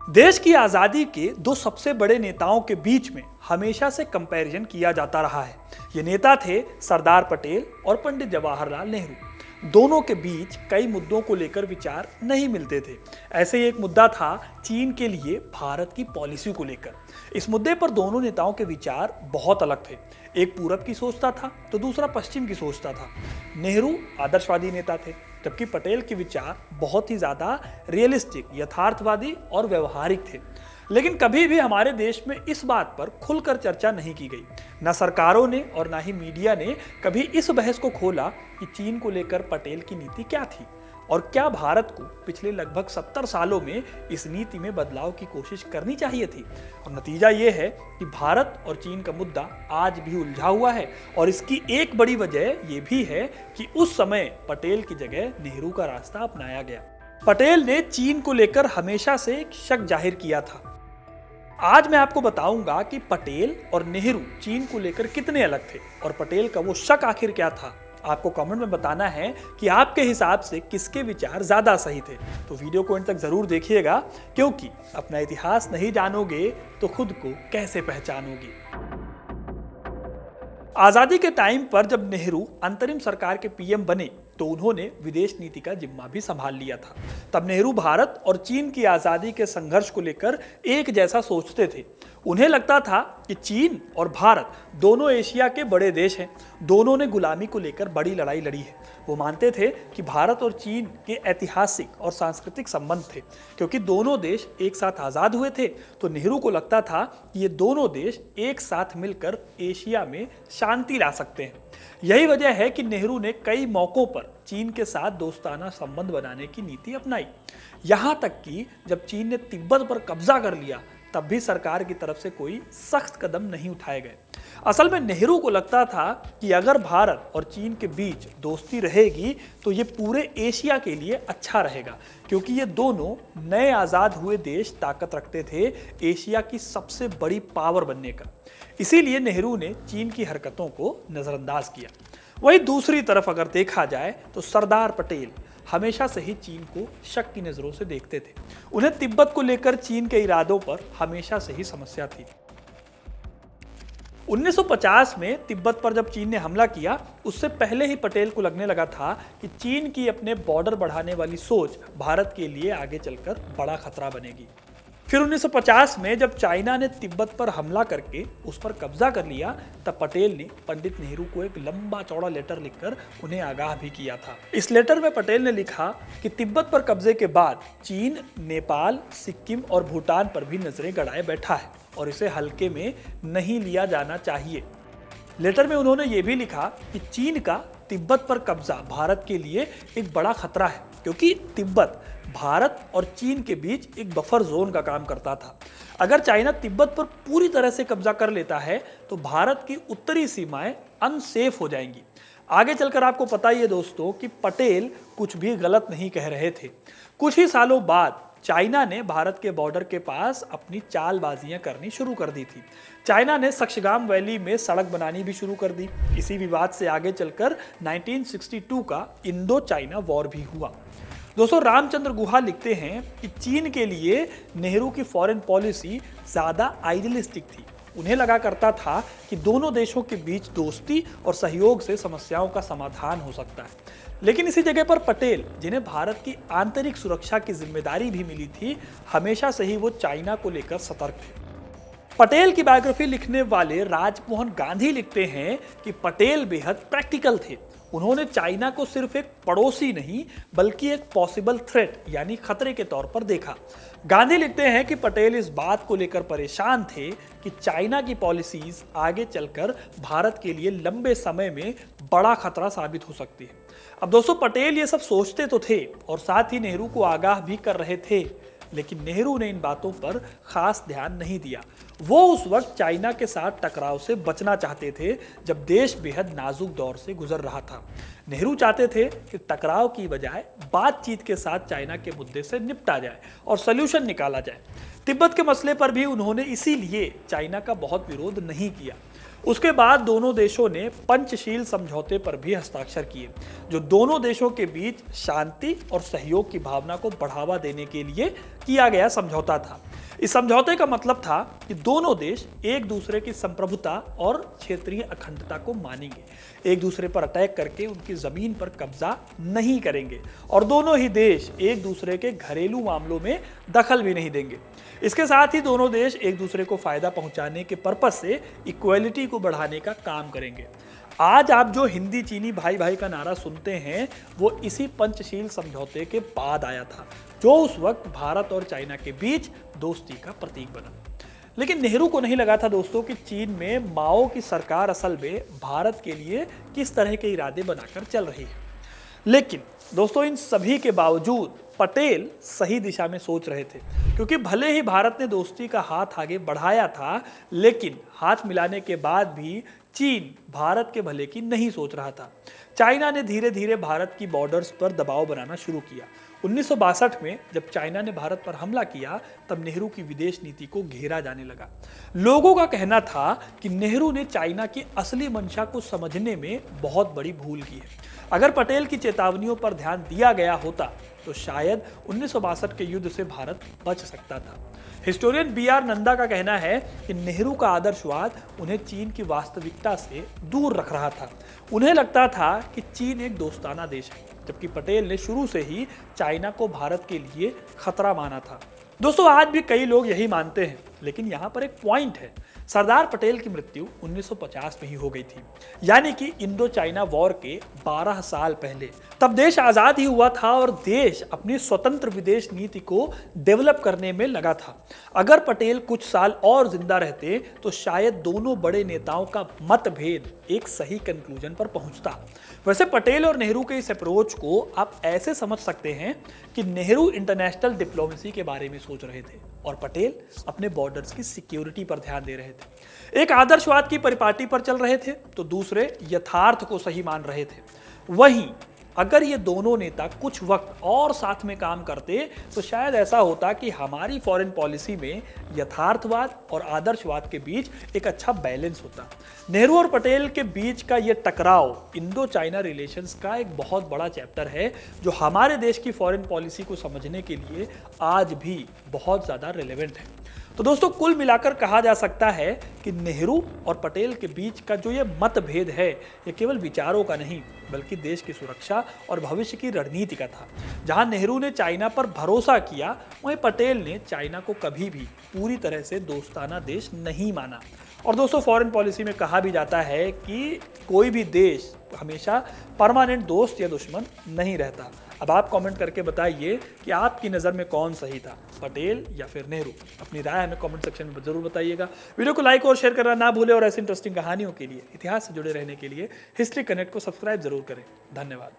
देश की आजादी के दो सबसे बड़े नेताओं के बीच में हमेशा से कंपैरिजन किया जाता रहा है। ये नेता थे सरदार पटेल और पंडित जवाहरलाल नेहरू। दोनों के बीच कई मुद्दों को लेकर विचार नहीं मिलते थे। ऐसे ही एक मुद्दा था चीन के लिए भारत की पॉलिसी को लेकर। इस मुद्दे पर दोनों नेताओं के विचार बहुत अलग थे। एक पूरब की सोचता था तो दूसरा पश्चिम की सोचता था। नेहरू आदर्शवादी नेता थे, जबकि पटेल के विचार बहुत ही ज़्यादा रियलिस्टिक, यथार्थवादी और व्यवहारिक थे। लेकिन कभी भी हमारे देश में इस बात पर खुलकर चर्चा नहीं की गई। न सरकारों ने और न ही मीडिया ने कभी इस बहस को खोला कि चीन को लेकर पटेल की नीति क्या थी और क्या भारत को पिछले लगभग 70 सालों में इस नीति में बदलाव की कोशिश करनी चाहिए थी। और नतीजा ये है कि भारत और चीन का मुद्दा आज भी उलझा हुआ है। और इसकी एक बड़ी वजह यह भी है कि उस समय पटेल की जगह नेहरू का रास्ता अपनाया गया। पटेल ने चीन को लेकर हमेशा से एक शक जाहिर किया था। आज मैं आपको बताऊंगा कि पटेल और नेहरू चीन को लेकर कितने अलग थे और पटेल का वो शक आखिर क्या था। आपको कमेंट में बताना है कि आपके हिसाब से किसके विचार ज्यादा सही थे। तो वीडियो को अंत तक जरूर देखिएगा, क्योंकि अपना इतिहास नहीं जानोगे तो खुद को कैसे पहचानोगे। आजादी के टाइम पर जब नेहरू अंतरिम सरकार के पीएम बने तो उन्होंने विदेश नीति का जिम्मा भी संभाल लिया था। तब नेहरू भारत और चीन की आजादी के संघर्ष को लेकर एक जैसा सोचते थे। उन्हें लगता था कि चीन और भारत दोनों एशिया के बड़े देश हैं। दोनों ने गुलामी को लेकर बड़ी लड़ाई लड़ी है। वो मानते थे कि भारत और चीन के ऐतिहासिक और सांस्कृतिक संबंध थे, क्योंकि दोनों देश एक साथ आज़ाद हुए थे। तो नेहरू को लगता था कि ये दोनों देश एक साथ मिलकर एशिया में शांति ला सकते हैं। यही वजह है कि नेहरू ने कई मौकों पर चीन के साथ दोस्ताना संबंध बनाने की नीति अपनाई। यहाँ तक कि जब चीन ने तिब्बत पर कब्जा कर लिया तब भी सरकार की तरफ से कोई सख्त कदम नहीं उठाए गए। असल में नेहरू को लगता था कि अगर भारत और चीन के बीच दोस्ती रहेगी तो ये पूरे एशिया के लिए अच्छा रहेगा, क्योंकि ये दोनों नए आज़ाद हुए देश ताकत रखते थे एशिया की सबसे बड़ी पावर बनने का। इसीलिए नेहरू ने चीन की हरकतों को नज़रअंदाज किया। वहीं दूसरी तरफ अगर देखा जाए तो सरदार पटेल हमेशा से ही चीन को शक की नज़रों से देखते थे। उन्हें तिब्बत को लेकर चीन के इरादों पर हमेशा से ही समस्या थी। 1950 में तिब्बत पर जब चीन ने हमला किया, उससे पहले ही पटेल को लगने लगा था कि चीन की अपने बॉर्डर बढ़ाने वाली सोच भारत के लिए आगे चलकर बड़ा खतरा बनेगी। फिर 1950 में जब चाइना ने तिब्बत पर हमला करके उस पर कब्जा कर लिया, तब पटेल ने पंडित नेहरू को एक लंबा चौड़ा लेटर लिखकर उन्हें आगाह भी किया था। इस लेटर में पटेल ने लिखा कि तिब्बत पर कब्जे के बाद चीन नेपाल, सिक्किम और भूटान पर भी नजरें गड़ाए बैठा है और इसे हल्के में नहीं लिया जाना चाहिए। लेटर में उन्होंने ये भी लिखा कि चीन का तिब्बत पर कब्जा भारत के लिए एक बड़ा खतरा है, क्योंकि तिब्बत भारत और चीन के बीच एक बफर जोन का काम करता था। अगर चाइना तिब्बत पर पूरी तरह से कब्जा कर लेता है तो भारत की उत्तरी सीमाएं अनसेफ हो जाएंगी। आगे चलकर आपको पता ही है दोस्तों कि पटेल कुछ भी गलत नहीं कह रहे थे। कुछ ही सालों बाद चाइना ने भारत के बॉर्डर के पास अपनी चालबाजियां करनी शुरू कर दी थी। चाइना ने सक्सगाम वैली में सड़क बनानी भी शुरू कर दी। इसी विवाद से आगे चलकर 1962 का इंडो चाइना वॉर भी हुआ। दोस्तों, रामचंद्र गुहा लिखते हैं कि चीन के लिए नेहरू की फॉरेन पॉलिसी ज़्यादा आइडियलिस्टिक थी। उन्हें लगा करता था कि दोनों देशों के बीच दोस्ती और सहयोग से समस्याओं का समाधान हो सकता है। लेकिन इसी जगह पर पटेल, जिन्हें भारत की आंतरिक सुरक्षा की जिम्मेदारी भी मिली थी, हमेशा से ही वो चाइना को लेकर सतर्क थे। पटेल की बायोग्राफी लिखने वाले राजमोहन गांधी लिखते हैं कि पटेल बेहद प्रैक्टिकल थे। उन्होंने चाइना को सिर्फ एक पड़ोसी नहीं बल्कि एक पॉसिबल थ्रेट यानी खतरे के तौर पर देखा। गांधी लिखते हैं कि पटेल इस बात को लेकर परेशान थे कि चाइना की पॉलिसीज आगे चलकर भारत के लिए लंबे समय में बड़ा खतरा साबित हो सकती है। अब दोस्तों, पटेल ये सब सोचते तो थे और साथ ही नेहरू को आगाह भी कर रहे थे, लेकिन नेहरू ने इन बातों पर खास ध्यान नहीं दिया। वो उस वक्त चाइना के साथ टकराव से बचना चाहते थे जब देश बेहद नाजुक दौर से गुजर रहा था। नेहरू चाहते थे कि टकराव की बजाय बातचीत के साथ चाइना के मुद्दे से निपटा जाए और सल्यूशन निकाला जाए। तिब्बत के मसले पर भी उन्होंने इसीलिए चाइना का बहुत विरोध नहीं किया। उसके बाद दोनों देशों ने पंचशील समझौते पर भी हस्ताक्षर किए, जो दोनों देशों के बीच शांति और सहयोग की भावना को बढ़ावा देने के लिए किया गया समझौता था। इस समझौते का मतलब था कि दोनों देश एक दूसरे की संप्रभुता और क्षेत्रीय अखंडता को मानेंगे, एक दूसरे पर अटैक करके उनकी जमीन पर कब्जा नहीं करेंगे और दोनों ही देश एक दूसरे के घरेलू मामलों में दखल भी नहीं देंगे। इसके साथ ही दोनों देश एक दूसरे को फायदा पहुंचाने के पर्पस से इक्वलिटी को बढ़ाने का काम करेंगे। आज आप जो हिंदी चीनी भाई भाई का नारा सुनते हैं वो इसी पंचशील समझौते के बाद आया था, जो उस वक्त भारत और चाइना के बीच दोस्ती का प्रतीक बना। लेकिन नेहरू को नहीं लगा था दोस्तों कि चीन में माओ की सरकार असल में भारत के लिए किस तरह के इरादे बनाकर चल रही है। लेकिन दोस्तों इन सभी के बावजूद पटेल सही दिशा में सोच रहे थे, क्योंकि भले ही भारत ने दोस्ती का हाथ आगे बढ़ाया था, लेकिन हाथ मिलाने के बाद भी चीन भारत के भले की नहीं सोच रहा था। चाइना ने धीरे धीरे भारत की बॉर्डर्स पर दबाव बनाना शुरू किया। 1962 में जब चाइना ने भारत पर हमला किया, तब नेहरू की विदेश नीति को घेरा जाने लगा। लोगों का कहना था कि नेहरू ने चाइना की असली मंशा को समझने में बहुत बड़ी भूल की है। अगर पटेल की चेतावनियों पर ध्यान दिया गया होता तो शायद 1962 के युद्ध से भारत बच सकता था। Historian B R. नंदा का कहना है कि नेहरू का आदर्शवाद उन्हें चीन की वास्तविकता से दूर रख रहा था। उन्हें लगता था कि चीन एक दोस्ताना देश है, जबकि पटेल ने शुरू से ही चाइना को भारत के लिए खतरा माना था। दोस्तों आज भी कई लोग यही मानते हैं, लेकिन यहाँ पर एक पॉइंट है। सरदार पटेल की मृत्यु 1950 में ही हो गई थी, यानी कि इंडो चाइना वॉर के 12 साल पहले। तब देश आजाद ही हुआ था और देश अपनी स्वतंत्र विदेश नीति को डेवलप करने में लगा था। अगर पटेल कुछ साल और जिंदा रहते तो शायद दोनों बड़े नेताओं का मतभेद एक सही कंक्लूजन पर पहुंचता। वैसे पटेल और नेहरू के इस अप्रोच को आप ऐसे समझ सकते हैं कि नेहरू इंटरनेशनल डिप्लोमेसी के बारे में सोच रहे थे और पटेल अपने बॉर्डर्स की सिक्योरिटी पर ध्यान दे रहे थे। एक आदर्शवाद की परिपाटी पर चल रहे थे तो दूसरे यथार्थ को सही मान रहे थे। वहीं अगर ये दोनों नेता कुछ वक्त और साथ में काम करते तो शायद ऐसा होता कि हमारी फॉरेन पॉलिसी में यथार्थवाद और आदर्शवाद के बीच एक अच्छा बैलेंस होता। नेहरू और पटेल के बीच का ये टकराव इंडो चाइना रिलेशंस का एक बहुत बड़ा चैप्टर है, जो हमारे देश की फॉरेन पॉलिसी को समझने के लिए आज भी बहुत ज़्यादा रिलेवेंट है। तो दोस्तों कुल मिलाकर कहा जा सकता है कि नेहरू और पटेल के बीच का जो ये मतभेद है, ये केवल विचारों का नहीं बल्कि देश की सुरक्षा और भविष्य की रणनीति का था। जहां नेहरू ने चाइना पर भरोसा किया, वहीं पटेल ने चाइना को कभी भी पूरी तरह से दोस्ताना देश नहीं माना। और दोस्तों फॉरेन पॉलिसी में कहा भी जाता है कि कोई भी देश हमेशा परमानेंट दोस्त या दुश्मन नहीं रहता। अब आप कमेंट करके बताइए कि आपकी नज़र में कौन सही था, पटेल या फिर नेहरू। अपनी राय हमें कमेंट सेक्शन में जरूर बताइएगा। वीडियो को लाइक और शेयर करना ना भूलें और ऐसी इंटरेस्टिंग कहानियों के लिए, इतिहास से जुड़े रहने के लिए हिस्ट्री कनेक्ट को सब्सक्राइब जरूर करें। धन्यवाद।